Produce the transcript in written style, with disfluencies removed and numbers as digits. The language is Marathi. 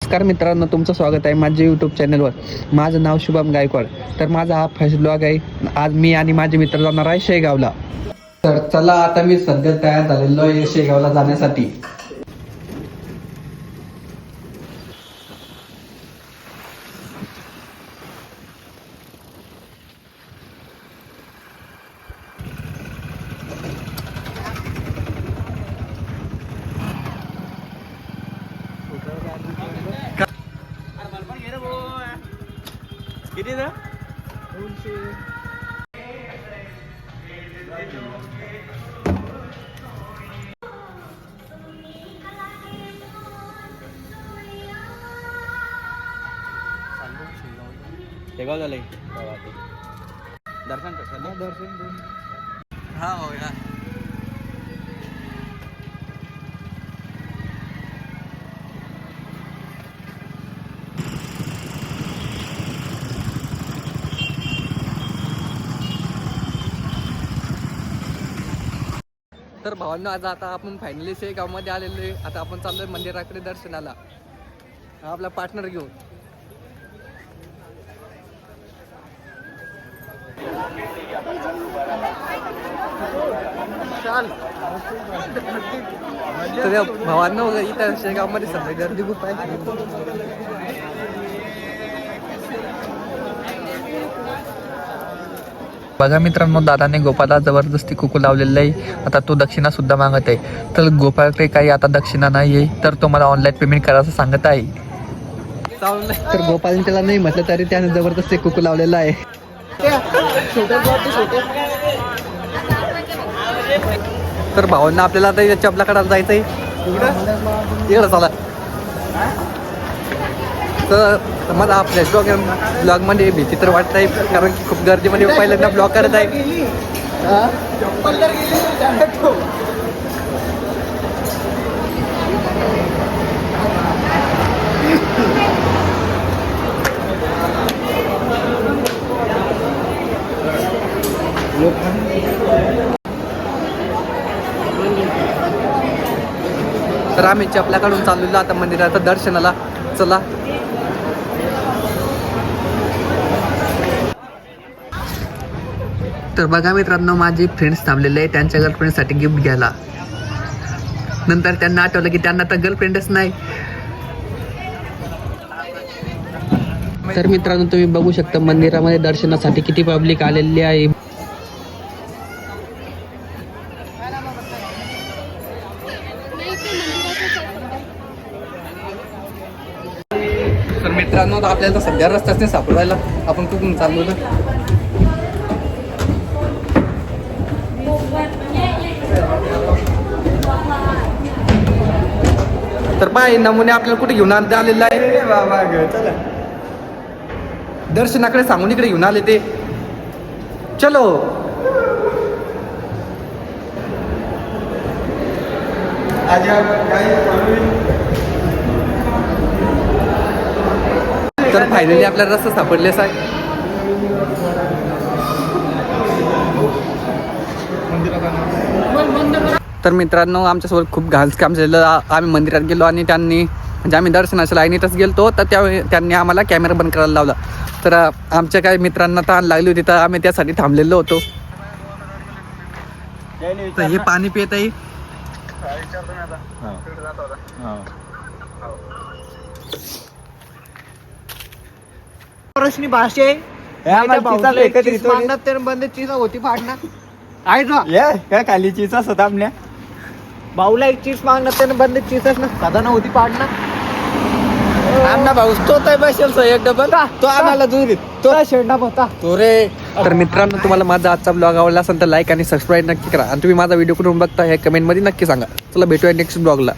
नमस्कार मित्रांनो, तुमचं स्वागत आहे माझ्या यूट्यूब चॅनलवर. माझं नाव शुभम गायकवाड. तर माझा हा फर्स्ट ब्लॉग आहे. आज मी आणि माझे मित्र जाणार आहे शेगावला. तर चला, आता मी सध्या तयार झालेलो आहे शेगावला जाण्यासाठी. किती ना शेगाव झालंय दर्शन कसं दर्शन हा हो या. तर भावांनो, आता आपण फायनली शेगावमध्ये आलेलो आहे. आता आपण चाललोय मंदिराकडे दर्शनाला. हा आपला पार्टनर घेऊन. तर भावांनो, इथं शेगावमध्ये सध्या गर्दी खूप आहे. बघा मित्रांनो, दादाने गोपाला जबरदस्ती कुकू लावलेलं आहे. आता तो दक्षिणा सुद्धा मागत आहे. तर गोपाळकडे काही आता दक्षिणा नाही आहे, तर तो मला ऑनलाईन पेमेंट करायचं सांगत आहे. तर गोपालने त्याला नाही म्हटलं तरी त्याने जबरदस्ती कुकू लावलेला आहे. तर भावांना आपल्याला आता चपलाकडे जायचंय. इकडं चला. तर मला आपल्या ब्लॉगमध्ये भीती तर वाटत आहे, कारण की खूप गर्दीमध्ये पहिल्यांदा ब्लॉग करत आहे. तर आम्ही चपला काढून चाललेलो आता मंदिरात दर्शनाला. चला. तर बघा मित्रांनो, माझे फ्रेंड्स थांबलेले आहे त्यांच्या गर्लफ्रेंडसाठी गिफ्ट घ्यायला. नंतर त्यांना आठवलं की त्यांना तर गर्लफ्रेंडच नाही. तर मित्रांनो, तुम्ही बघू शकता मंदिरामध्ये दर्शनासाठी किती पब्लिक आलेली आहे. तर मित्रांनो, आपल्याला सध्या रस्ताच नाही सापडायला. आपण कुठून चाललो ना. तर पाय नमुने आपल्याला कुठे घेऊन आलेला आहे. दर्शनाकडे सांगून इकडे घेऊन आले ते. चलो. तर फायनली आपल्याला रस्ता सापडलेच आहे. तर मित्रांनो, आमच्यासोबत खूप घाण काम झालेलं. आम्ही मंदिरात गेलो आणि त्यांनी म्हणजे आम्ही दर्शनाच्या लाईनीतच गेलतो, तर त्यावेळी त्यांनी आम्हाला कॅमेरा बंद करायला लावला. तर आमच्या काही मित्रांना तहान लागली होती, तर आम्ही त्यासाठी थांबलेलो होतो. तर हे पाणी पित आहे. प्रश्नी भाषे बंद चीज होती फाडणार आहे ना. काय खाली चिचा होता आपल्या भाऊला एक चीज मागणार त्यानं बंद चीजच ना साधा नव्हती पाडणार. आमना भाऊ तो तर बसेल एक डबल तो आम्हाला दुरीत तो शेंडा होता तो रे. तर मित्रांनो, तुम्हाला माझा आजचा ब्लॉग आवडला असेल तर लाईक आणि सबस्क्राईब नक्की करा. आणि तुम्ही माझा व्हिडिओ कुठून बघता हे कमेंटमध्ये नक्की सांगा. चला, भेटूया नेक्स्ट ब्लॉगला.